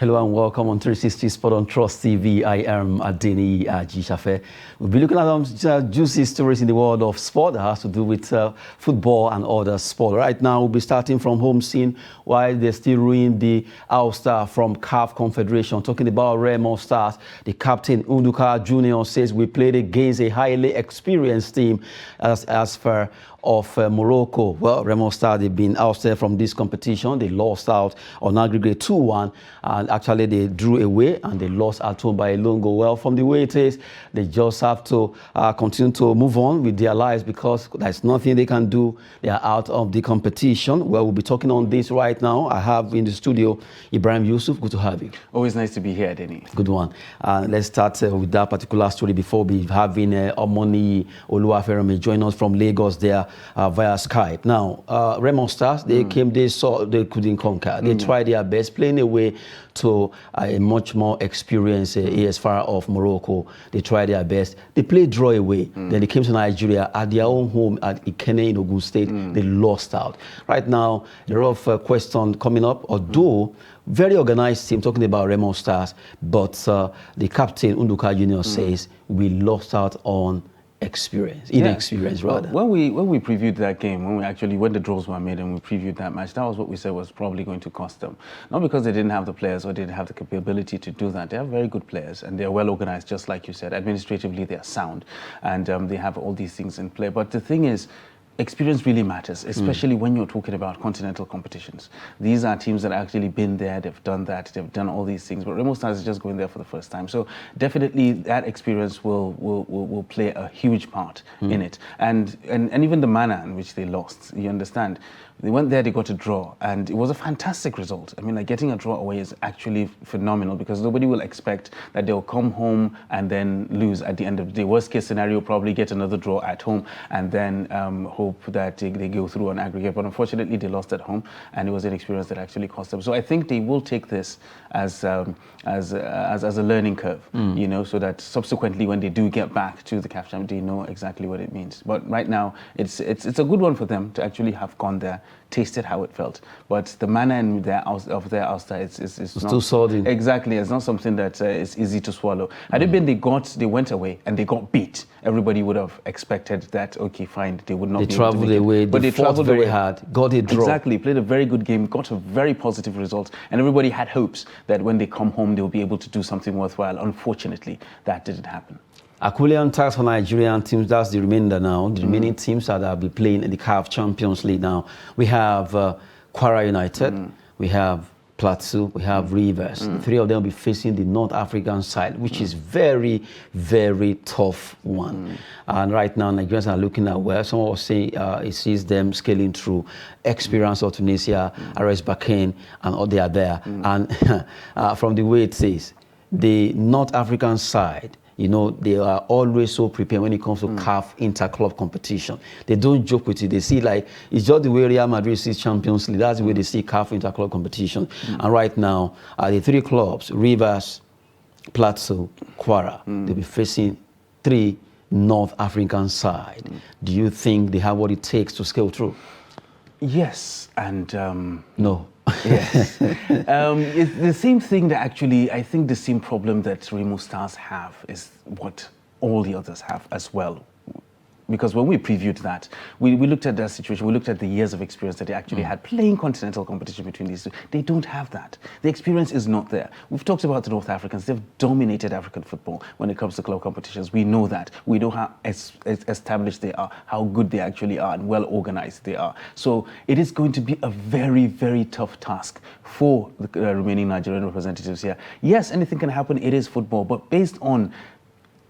Hello and welcome on 360 Sport on Trust TV. I am Adeni Ajishafe. We'll be looking at some juicy stories in the world of sport that has to do with football and other sport. Right now, we'll be starting from home scene while they're still ruining the All-Star from CAF Confederation. Talking about Remo Stars, the captain Unduka Jr. says we played against a highly experienced team as per of Morocco. Well, Remo Stars, they've been ousted from this competition. They lost out on aggregate 2-1, and actually they drew away and they lost at home by a lone goal. Well, from the way it is, they just have to continue to move on with their lives because there's nothing they can do. They are out of the competition. Well, we'll be talking on this right now. I have in the studio Ibrahim Yusuf. Good to have you. Always nice to be here, Denny. Good one. Let's start with that particular story before we having Omoni Oluwaferemi join us from Lagos there via Skype. Now, Remo Stars, they came, they saw they couldn't conquer. They tried their best, playing away to a much more experienced ASFAR of Morocco. They tried their best. They played draw away. Then they came to Nigeria at their own home at Ikene in Ogun State. They lost out. Right now, there are a lot of questions coming up, although very organized team, talking about Remo Stars, but the captain, Unduka Jr. says we lost out on inexperience rather. Well, when we previewed that game, when the draws were made and we previewed that match, that was what we said was probably going to cost them. Not because they didn't have the players or didn't have the capability to do that. They have very good players and they're well organized, just like you said. Administratively, they're sound and they have all these things in play. But the thing is, experience really matters, especially when you're talking about continental competitions. These are teams that have actually been there, they've done that, they've done all these things, but Remo Stars is just going there for the first time. So definitely that experience will play a huge part in it. And even the manner in which they lost, you understand. They went there, they got a draw, and it was a fantastic result. I mean, like getting a draw away is actually phenomenal because nobody will expect that they'll come home and then lose at the end of the day. Worst case scenario, probably get another draw at home and then hope that they go through on aggregate. But unfortunately, they lost at home, and it was an experience that actually cost them. So I think they will take this as a learning curve, you know, so that subsequently when they do get back to the CAF Champions, they know exactly what it means. But right now, it's a good one for them to actually have gone there, tasted how it felt, but the manner of their outside is not still sordid. Exactly, it's not something that is easy to swallow. Had it been they went away and they got beat, everybody would have expected that. Okay, fine, they would not. They traveled away, but they traveled very hard, got a draw. Exactly, played a very good game, got a very positive result, and everybody had hopes that when they come home they will be able to do something worthwhile. Unfortunately, that didn't happen. Herculean task for Nigerian teams, that's the remainder now. The remaining teams that will be playing in the CAF Champions League now. We have Kwara United, we have Plateau, we have Rivers. The three of them will be facing the North African side, which is very, very tough one. And right now, Nigerians are looking at where someone was saying it sees them scaling through Experience of Tunisia, RS Bakane, and all they are there. And from the way it says, the North African side, you know, they are always so prepared when it comes to CAF inter-club competition. They don't joke with it. They see like, it's just the way Real Madrid sees Champions League. That's the way they see CAF inter-club competition. And right now, the three clubs, Rivers, Plateau, Kwara, they'll be facing three North African side. Do you think they have what it takes to scale through? Yes, and no. Yes. It's the same thing that actually, I think the same problem that Remo Stars have is what all the others have as well. Because when we previewed that, we looked at that situation, we looked at the years of experience that they actually had playing continental competition between these two. They don't have that. The experience is not there. We've talked about the North Africans. They've dominated African football when it comes to club competitions. We know that. We know how established they are, how good they actually are, and well organized they are. So it is going to be a very, very tough task for the remaining Nigerian representatives here. Yes, anything can happen. It is football. But based on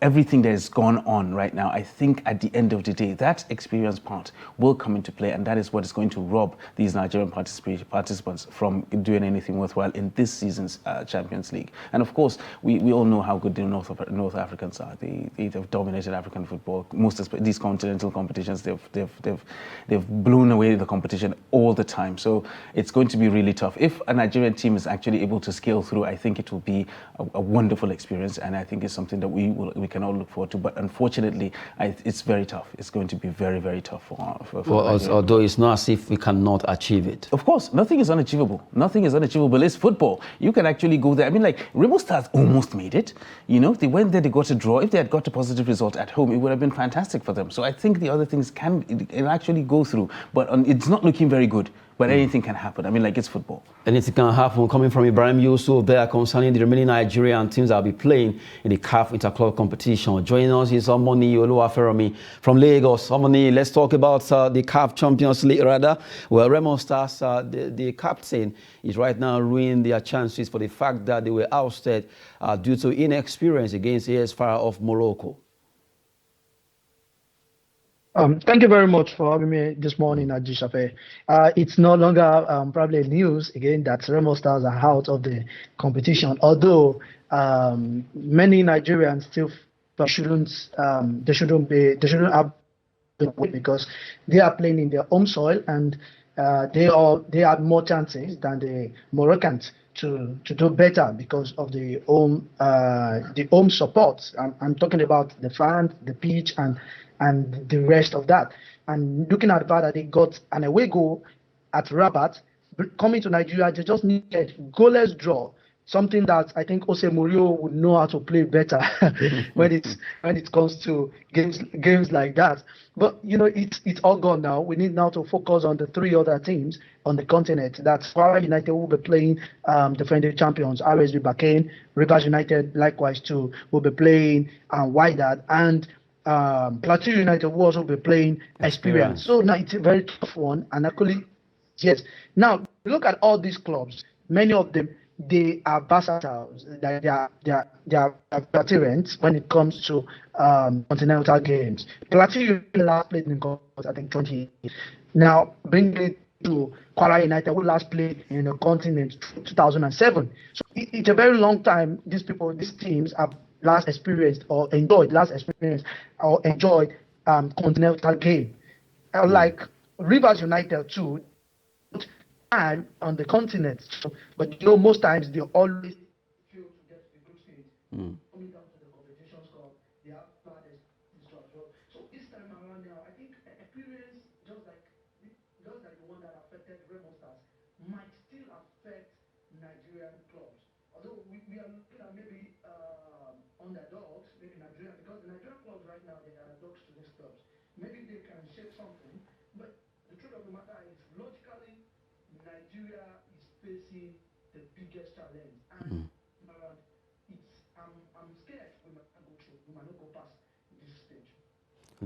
everything that has gone on right now, I think at the end of the day, that experience part will come into play, and that is what is going to rob these Nigerian participants from doing anything worthwhile in this season's Champions League. And of course, we all know how good the North Africans are. They've dominated African football. Most of these continental competitions, they've blown away the competition all the time. So it's going to be really tough. If a Nigerian team is actually able to scale through, I think it will be a wonderful experience, and I think it's something that we can all look forward to. But unfortunately, it's very tough. It's going to be very, very tough for us. Although it's not as if we cannot achieve it. Of course, nothing is unachievable. Nothing is unachievable. It's football. You can actually go there. I mean, like, Remo Stars almost made it. You know, they went there, they got a draw. If they had got a positive result at home, it would have been fantastic for them. So I think the other things can actually go through. But it's not looking very good. But anything can happen. I mean, like, it's football. Anything can happen. Coming from Ibrahim Yusuf there concerning the remaining Nigerian teams that will be playing in the CAF Interclub competition. Joining us is Omoni Oluwafermi from Lagos. Omoni, let's talk about the CAF Champions League rather. Well, Remo Stars, the captain, is right now ruining their chances for the fact that they were ousted due to inexperience against AS FAR of Morocco. Thank you very much for having me this morning, Ajishafe. It's no longer probably news again that Remo Stars are out of the competition, although many Nigerians still shouldn't have because they are playing in their home soil and they have more chances than the Moroccans to do better because of the home support. I'm talking about the fans, the pitch, and the rest of that. And looking at the fact that they got an away goal at Rabat, coming to Nigeria, they just needed goalless draw, something that I think Jose Mourinho would know how to play better when it comes to games like that. But you know, it's all gone now. We need now to focus on the three other teams on the continent. That's Kwara United will be playing defending champions RSB Bakane, Rivers United likewise too will be playing Wydad, and Plateau United will also be playing Experience. So now it's a very tough one, and actually, yes. Now look at all these clubs. Many of them, they are versatile. They are veterans when it comes to continental games. Plateau United last played in I think 20 years. Now bring it to Kwara United, who last played in the continent 2007. So it's a very long time. These teams have last experienced or enjoyed continental game. Like Rivers United too, and on the continent. So, but you know, most times they always fail to get the good stage. Coming down to the competition score, they have bad disruption. So this time around now, I think experience, just like the one that affected Remo Stars, might still affect Nigerian clubs. Although we are looking at maybe underdogs, maybe Nigeria, because the Nigerian clubs right now, they are underdogs to these clubs. Maybe they can shape something, but the truth of the matter is, logically, Nigeria is facing the biggest challenge, and I'm scared we might not go through, we might not go past this stage.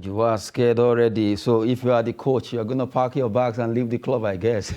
You are scared already. So if you are the coach, you're going to pack your bags and leave the club, I guess.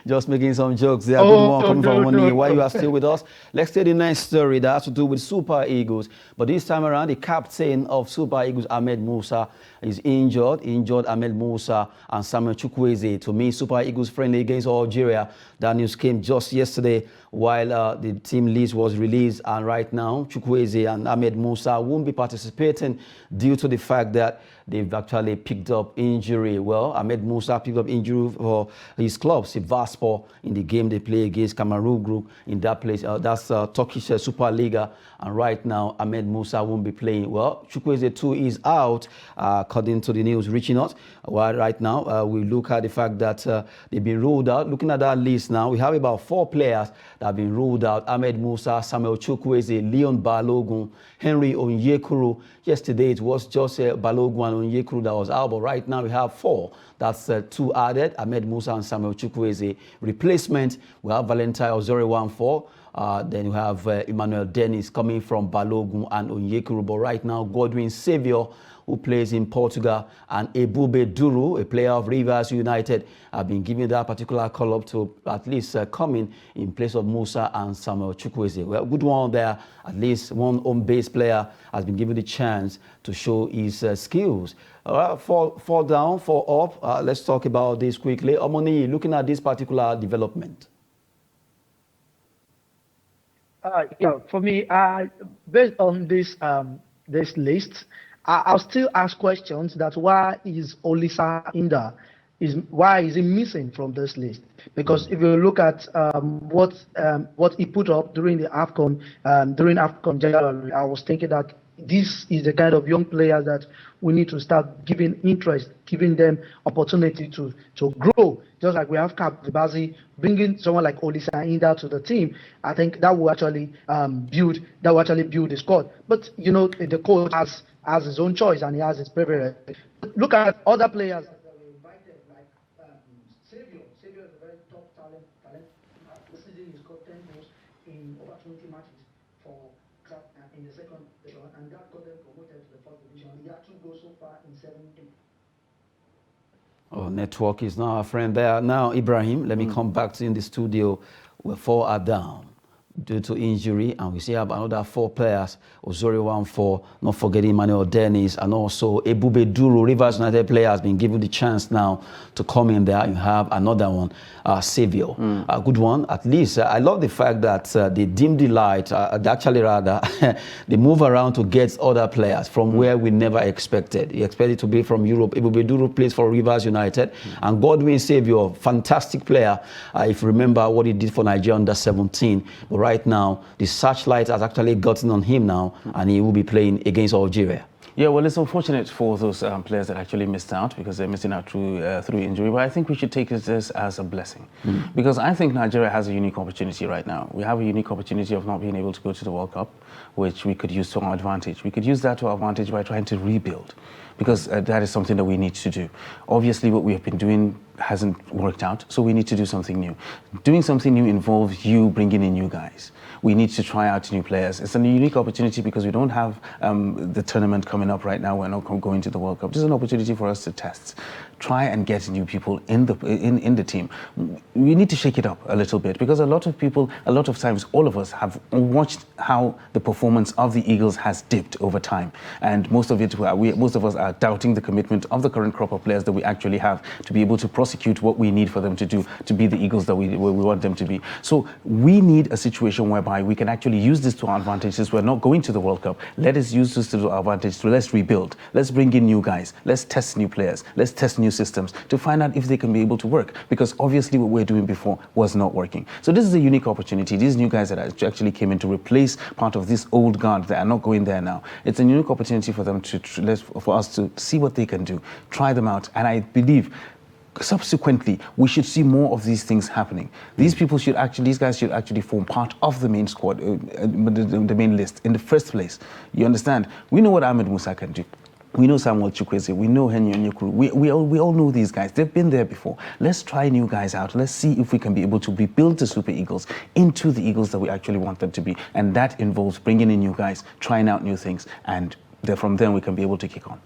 Just making some jokes there. Good morning, coming from Money. While you are still with us, let's take the next story that has to do with Super Eagles. But this time around, the captain of Super Eagles, Ahmed Musa, is injured. Injured Ahmed Musa and Samuel Chukwueze to meet Super Eagles friendly against Algeria. That news came just yesterday while the team list was released. And right now, Chukwueze and Ahmed Musa won't be participating due to the fact that they've actually picked up injury. Well, Ahmed Musa picked up injury for his club, Sivasspor, in the game they play against Cameroon Group in that place. That's Turkish Super Liga. And right now, Ahmed Musa won't be playing. Well, Chukwueze too is out, according to the news reaching us. Well, right now, we look at the fact that they've been ruled out. Looking at that list now, we have about 4 players that have been ruled out. Ahmed Musa, Samuel Chukwueze, Leon Balogun, Henry Onyekuru. Yesterday, it was just Balogun and Onyekuru that was out, but right now we have 4. That's 2 added, Ahmed Musa and Samuel Chukwueze. Replacement, we have Valentine Ozori-Wanfo. Then we have Emmanuel Dennis coming from Balogun and Onyekuru. But right now, Godwin Saviour, who plays in Portugal, and Ebube Duru, a player of Rivers United, have been given that particular call-up to at least come in place of Musa and Samuel Chukwueze. Well, good one there. At least one home-based player has been given the chance to show his skills. Fall down, fall up. Let's talk about this quickly. Omoni, looking at this particular development. Yeah, for me, based on this list, I'll still ask questions. That's why is Olisa Inda why is he missing from this list? Because if you look at what he put up during the AFCON, during AFCON January, I was thinking that this is the kind of young players that we need to start giving interest, giving them opportunity to grow. Just like we have Cap Bazi, bringing someone like Olisa Inda to the team, I think that will actually build the squad. But the coach has his own choice and he has his preference. Look at other players that were invited, like Saviour. Saviour is a very top talent. This season he scored 10 goals in over 20 matches for in the second division, and that got them promoted to the first division. He had 2 goals so far in 7 games. Oh, network is now our friend there. Now, Ibrahim, let me come back to you in the studio. We're 4 are down due to injury, and we still have another 4 players. Ozori 1-4, not forgetting Manuel Dennis, and also Ebube Duru, Rivers United player, has been given the chance now to come in there. You have another one, Saviour, a good one. At least I love the fact that they dim the light, they move around to get other players from where we never expected. You expected to be from Europe. Ebube Duru plays for Rivers United, and Godwin Saviour, fantastic player. If you remember what he did for Nigeria under 17, but right now the searchlight has actually gotten on him now, and he will be playing against Algeria. Yeah, well, it's unfortunate for those players that actually missed out because they're missing out through injury. But I think we should take this as a blessing because I think Nigeria has a unique opportunity right now. We have a unique opportunity of not being able to go to the World Cup, which we could use to our advantage. We could use that to our advantage by trying to rebuild, because that is something that we need to do. Obviously, what we have been doing hasn't worked out, so we need to do something new. Doing something new involves you bringing in new guys. We need to try out new players. It's a unique opportunity because we don't have the tournament coming up right now. We're not going to the World Cup. This is an opportunity for us to test, try and get new people in the team. We need to shake it up a little bit because a lot of people, a lot of times, all of us have watched how the performance of the Eagles has dipped over time, and most of us are doubting the commitment of the current crop of players that we actually have to be able to prosecute what we need for them to do to be the Eagles that we want them to be. So we need a situation whereby we can actually use this to our advantage. Since we're not going to the World Cup, let us use this to our advantage. So let's rebuild. Let's bring in new guys. Let's test new players. Let's test new systems to find out if they can be able to work, because obviously what we're doing before was not working. So this is a unique opportunity. These new guys that actually came in to replace part of this old guard that are not going there now. It's a unique opportunity for them for us to see what they can do, try them out, and I believe subsequently we should see more of these things happening. These guys should actually form part of the main squad, the main list in the first place. You understand? We know what Ahmed Musa can do. We know Samuel Chukwueze, we know Henry Onyekuru. We all know these guys. They've been there before. Let's try new guys out. Let's see if we can be able to rebuild the Super Eagles into the Eagles that we actually want them to be. And that involves bringing in new guys, trying out new things, and from then we can be able to kick on.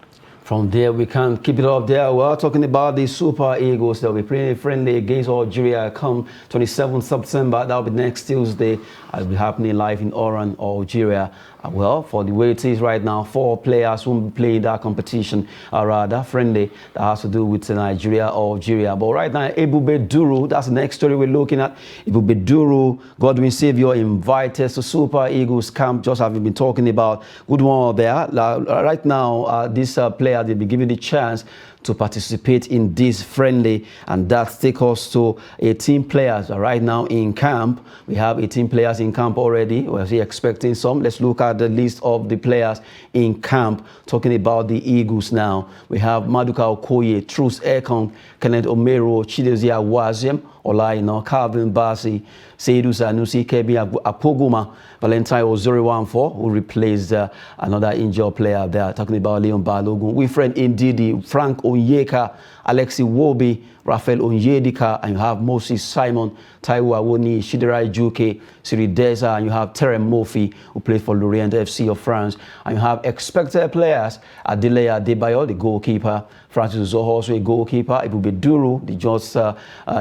From there, we can keep it up there. We're talking about the Super Eagles. They'll be playing friendly against Algeria come 27th September. That'll be next Tuesday. It'll be happening live in Oran, Algeria. Well, for the way it is right now, 4 players won't be playing that competition, rather friendly. That has to do with Nigeria or Algeria. But right now, Ebube Duru, that's the next story we're looking at. Ebube Duru, Godwin Saviour invited to Super Eagles camp, just having been talking about. Good one there. Right now, this player, they'll be given the chance to participate in this friendly, and that takes us to 18 players right now in camp. We have 18 players in camp already. We're expecting some. Let's look at the list of the players in camp. Talking about the Eagles now, we have Maduka Okoye, Truce Ekong, Kenneth Omero, Chidezia Waziem, Olaino, Calvin Bassi, Seydou Sanusi, Kebi Apoguma, Valentine Ozori 1-4, who replaced another injured player there. Talking about Leon Balogun, Wilfred Ndidi, Frank Onyeka, Alexi Wobi, Raphael Onyedika, and you have Moses Simon, Taiwo Awoni, Shidera Juke, Siri Deza, and you have Terem Murphy, who played for Lorient FC of France. And you have expected players, Adeleye Adebayo, the goalkeeper, Francis Uzoho, also a goalkeeper, Ebube Duru, the just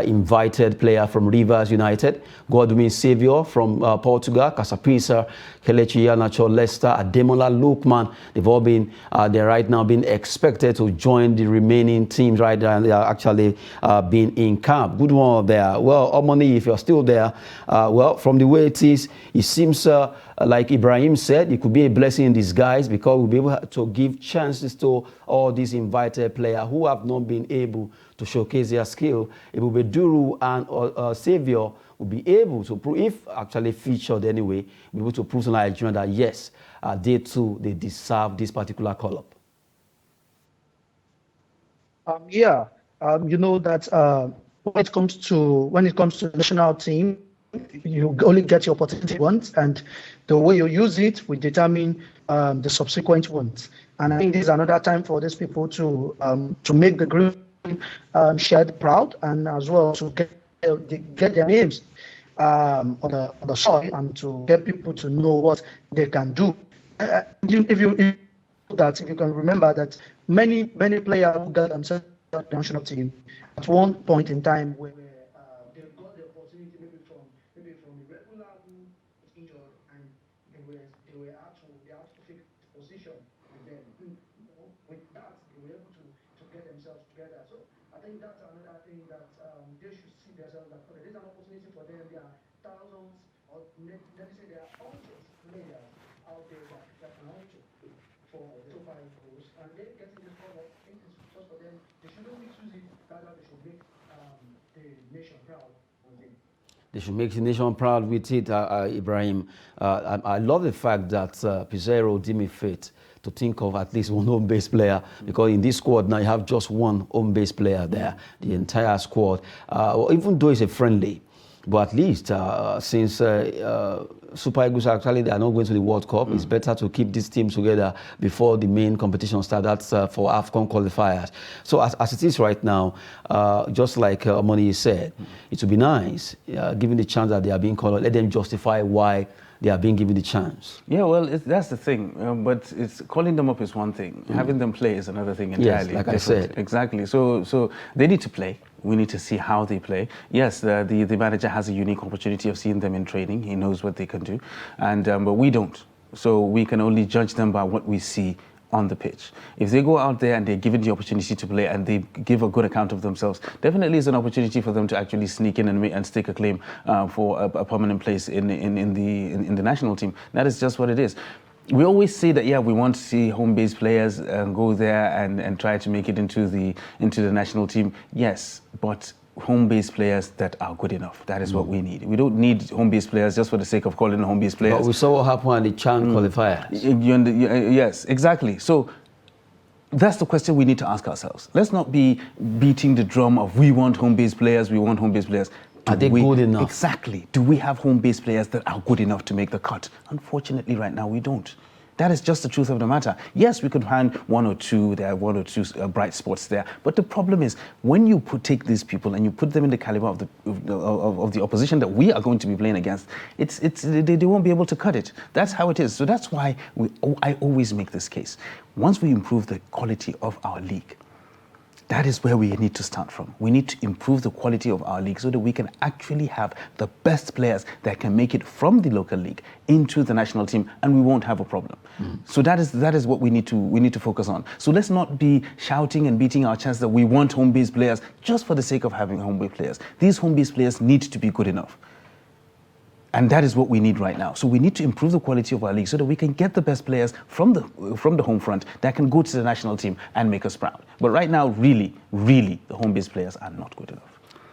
invited player from Rivers United, Godwin Saviour from Portugal, Casapisa, Kelechi Iheanacho, Leicester, Ademola Lookman. They've all been, they're right now being expected to join the remaining teams right there, and they are actually being in camp. Good one there. Well, Omoni, if you're still there, well, from the way it is, it seems like Ibrahim said, it could be a blessing in disguise, because we'll be able to give chances to all these invited players who have not been able to showcase their skill, it will be Duru and Saviour will be able to prove, if actually featured anyway, be able to prove to Nigeria that yes, they too, they deserve this particular call-up. You know that when it comes to the national team, you only get your opportunity once, and the way you use it will determine the subsequent ones. And I think this is another time for these people to make the group shared proud, and as well to get their names on the soil, and to get people to know what they can do. If you can remember that many players who got themselves to the national team at one point in time where they got the opportunity maybe from a regular injured, and they were asked to fix position with them. With that, they were able to get themselves together. So I think that's another thing that they should see themselves that there is an opportunity for them. There are thousands, or let me say there are hundreds of players out there that can also for the Super Eagles, and they're getting this call-up. I think it's just for them. They shouldn't misuse it, rather they should make the nation proud with it. They should make the nation proud with it, Ibrahim. I love the fact that Peseiro deemed it fit to think of at least one home-based player, because in this squad now you have just one home-based player there, the entire squad. Even though it's a friendly, but at least since Super Eagles actually they are not going to the World Cup, it's better to keep this team together before the main competition starts. That's for AFCON qualifiers. So as it is right now, just like Omoni said, it would be nice, given the chance that they are being called, let them justify why they are being given the chance. Yeah, well, that's the thing. But it's calling them up is one thing. Having them play is another thing entirely. Yes, like different. I said. Exactly. So they need to play. We need to see how they play. Yes, the manager has a unique opportunity of seeing them in training. He knows what they can do, and but we don't. So we can only judge them by what we see on the pitch. If they go out there and they're given the opportunity to play and they give a good account of themselves, definitely it's an opportunity for them to actually sneak in and stake a claim for a permanent place in the national team. That is just what it is. We always say that, yeah, we want to see home-based players go there and try to make it into the national team. Yes, but home-based players that are good enough. That is what we need. We don't need home-based players just for the sake of calling home-based players. But we saw what happened at the CHAN qualifiers. Yes, exactly. So that's the question we need to ask ourselves. Let's not be beating the drum of we want home-based players, we want home-based players. Are they good enough? Exactly. Do we have home-based players that are good enough to make the cut? Unfortunately, right now, we don't. That is just the truth of the matter. Yes, we could find one or two bright spots there. But the problem is, when you take these people and you put them in the caliber of the opposition that we are going to be playing against, they won't be able to cut it. That's how it is. So that's why I always make this case. Once we improve the quality of our league, that is where we need to start from. We need to improve the quality of our league so that we can actually have the best players that can make it from the local league into the national team, and we won't have a problem. So that is what we need to focus on. So let's not be shouting and beating our chest that we want home-based players just for the sake of having home-based players. These home-based players need to be good enough. And that is what we need right now. So we need to improve the quality of our league so that we can get the best players from the home front that can go to the national team and make us proud. But right now, really, the home-based players are not good enough.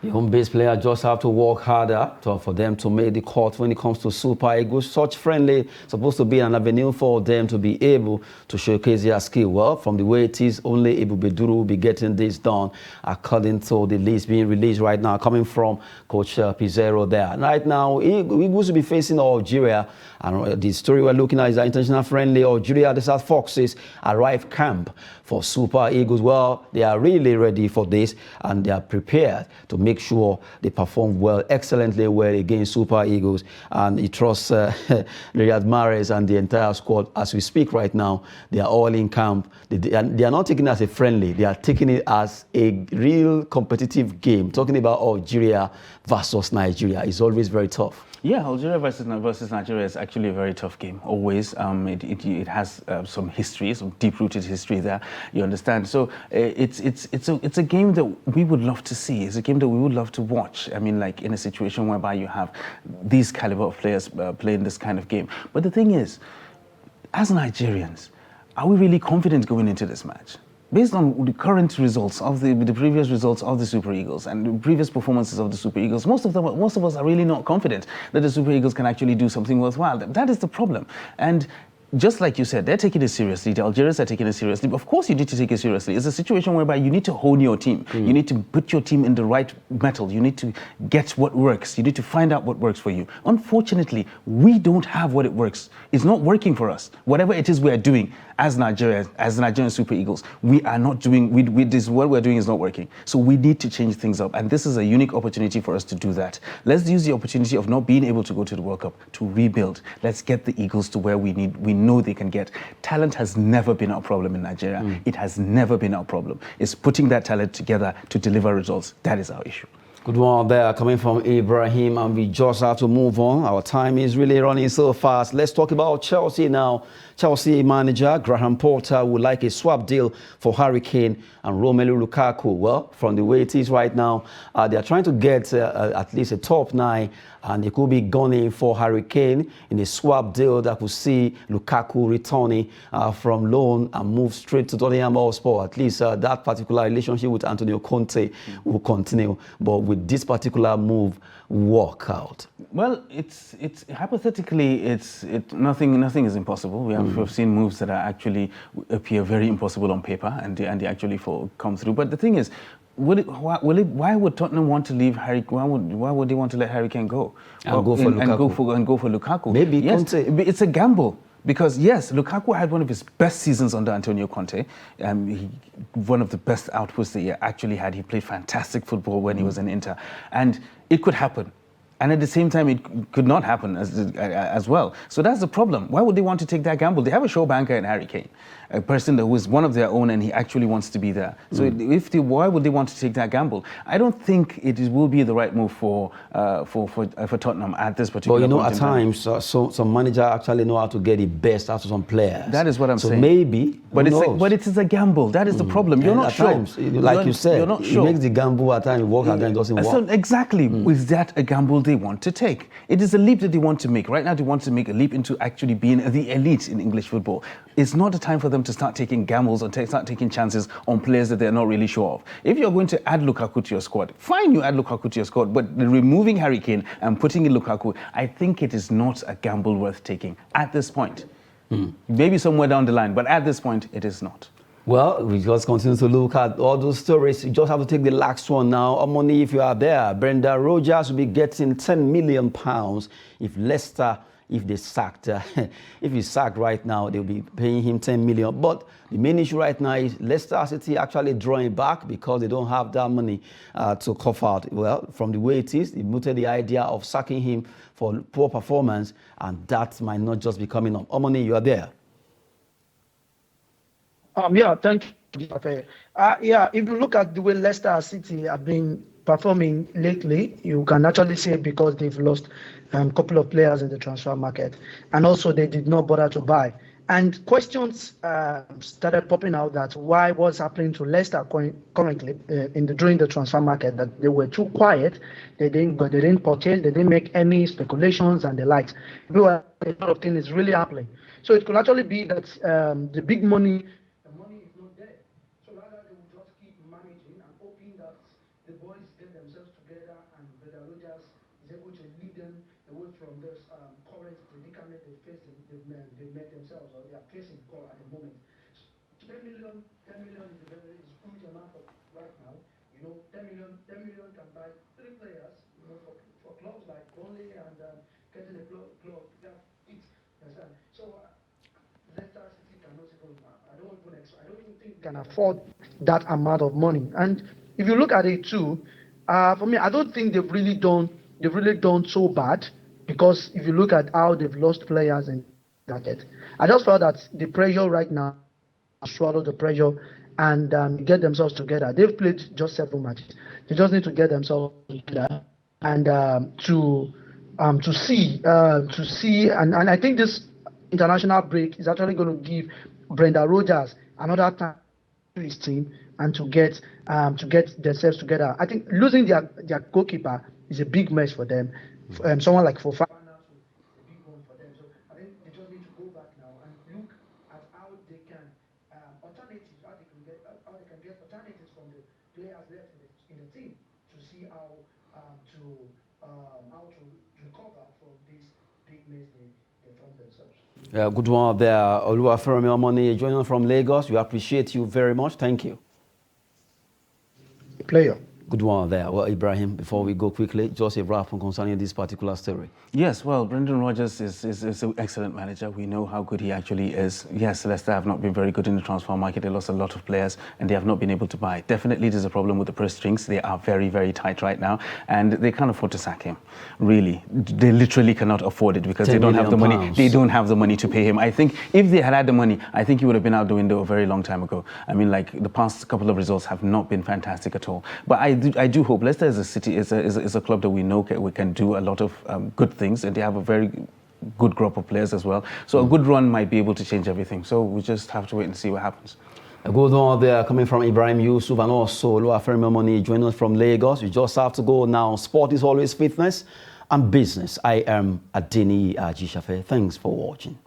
The home-based player just have to work harder for them to make the cut when it comes to Super Eagles. Such friendly, supposed to be an avenue for them to be able to showcase their skill. Well, from the way it is, only Duru will be getting this done, according to the list being released right now, coming from Coach Peseiro there. Right now, Eagles will be facing Algeria. And the story we're looking at is an international friendly. Algeria, the South Foxes, arrive camp for Super Eagles. Well, they are really ready for this, and they are prepared to make sure they perform well, excellently well against Super Eagles. And he trusts Riyad Mahrez and the entire squad. As we speak right now, they are all in camp. They are not taking it as a friendly. They are taking it as a real competitive game. Talking about Algeria versus Nigeria is always very tough. Yeah, Algeria versus Nigeria is actually a very tough game, always. It has some history, some deep-rooted history there, you understand. So it's a game that we would love to see. It's a game that we would love to watch. I mean, like in a situation whereby you have these caliber of players playing this kind of game. But the thing is, as Nigerians, are we really confident going into this match? based on the current results of the previous results of the Super Eagles and the previous performances of the Super Eagles, most of us are really not confident that the Super Eagles can actually do something worthwhile. That is the problem. And just like you said, they're taking it seriously. The Algerians are taking it seriously. But of course, you need to take it seriously. It's a situation whereby you need to hone your team. You need to put your team in the right metal. You need to get what works. You need to find out what works for you. Unfortunately, we don't have what it works. It's not working for us. Whatever it is we are doing as Nigeria, as the Nigerian Super Eagles, we are not doing, what we're doing is not working. So we need to change things up. And this is a unique opportunity for us to do that. Let's use the opportunity of not being able to go to the World Cup to rebuild. Let's get the Eagles to where we know they can get. Talent has never been our problem in Nigeria. It has never been our problem. It's putting that talent together to deliver results. That is our issue. Good one there coming from Ibrahim, and we just have to move on. Our time is really running so fast. Let's talk about Chelsea now. Chelsea manager Graham Potter would like a swap deal for Harry Kane and Romelu Lukaku. Well, from the way it is right now, they are trying to get at least a top 9, and they could be gunning for Harry Kane in a swap deal that could see Lukaku returning from loan and move straight to Tottenham Hotspur. At least that particular relationship with Antonio Conte will continue, but with this particular move work out? Well, it's hypothetically, nothing is impossible. We've seen moves that are actually appear very impossible on paper, and they actually come through. But the thing is, why would Tottenham want to leave Harry? Why would they want to let Harry Kane go? And go for Lukaku? Maybe yes, Conte. It's a gamble. Because yes, Lukaku had one of his best seasons under Antonio Conte. One of the best outputs that he actually had. He played fantastic football when he was in Inter, and it could happen. And at the same time, it could not happen as well. So that's the problem. Why would they want to take that gamble? They have a show banker in Harry Kane, a person that was one of their own, and he actually wants to be there. So why would they want to take that gamble? I don't think it will be the right move for Tottenham at this particular point. But at times, some managers actually know how to get the best out of some players. That is what I'm saying. So maybe, but it is a gamble. That is the problem. You're not sure. Times, like you said, you're not sure. It makes the gamble at times work, and then it doesn't work. So exactly, is that a gamble they want to take? It is a leap that they want to make. Right now, they want to make a leap into actually being the elite in English football. It's not the time for them to start taking gambles or start taking chances on players that they're not really sure of. If you're going to add Lukaku to your squad, fine, you add Lukaku to your squad, but removing Harry Kane and putting in Lukaku, I think it is not a gamble worth taking at this point. Maybe somewhere down the line, but at this point, it is not. Well, we just continue to look at all those stories. You just have to take the last one now. Omoni, if you are there, Brenda Rogers will be getting £10 million if Leicester, if they sacked, if he's sacked right now, they'll be paying him £10 million. But the main issue right now is Leicester City actually drawing back because they don't have that money to cough out. Well, from the way it is, they mooted the idea of sacking him for poor performance, and that might not just be coming up. Omoni, you are there. Yeah, thank you. If you look at the way Leicester City have been performing lately, you can actually say because they've lost a couple of players in the transfer market, and also they did not bother to buy. And questions started popping out that what's happening to Leicester currently during the transfer market, that they were too quiet, they didn't purchase, they didn't make any speculations and the likes. A lot of things is really happening. So it could actually be that the big money. From this current predicament they've made themselves, or they are facing at the moment. 10 million is a huge amount right now. 10 million can buy 3 players. For clubs like Burnley and getting a club, so Leicester City cannot even. I don't even think can afford that amount of money. And if you look at it too, for me, I don't think they've really done so bad. Because if you look at how they've lost players in the market, I just felt that the pressure right now, swallow the pressure and get themselves together. They've played just 7 matches. They just need to get themselves together and to see. And I think this international break is actually going to give Brenda Rogers another time to his team and to get themselves together. I think losing their goalkeeper is a big mess for them. Someone like Fofana, a big one for them. So I think they just need to go back now and look at how they can alternatives, how they can get in the team to see how to recover from this big mess they found themselves. Yeah, good one there. Oluwafemi Omoni joining us from Lagos. We appreciate you very much. Thank you. Player. Good one there. Well, Ibrahim, before we go quickly, just a wrap on concerning this particular story. Yes, well, Brendan Rodgers is an excellent manager. We know how good he actually is. Yes, Leicester have not been very good in the transfer market. They lost a lot of players and they have not been able to buy. Definitely there's a problem with the purse strings. They are very, very tight right now and they can't afford to sack him. Really. They literally cannot afford it because they don't have the money. Pounds. They don't have the money to pay him. I think if they had the money, I think he would have been out the window a very long time ago. I mean, like the past couple of results have not been fantastic at all. But I do hope Leicester is a city, is a club that we know we can do a lot of good things, and they have a very good group of players as well. So a good run might be able to change everything. So we just have to wait and see what happens. A good one there coming from Ibrahim Yusuf and also Oluwafemi Omoni joining us from Lagos. You just have to go now. Sport is always fitness and business. I am Adini Ajishafe. Thanks for watching.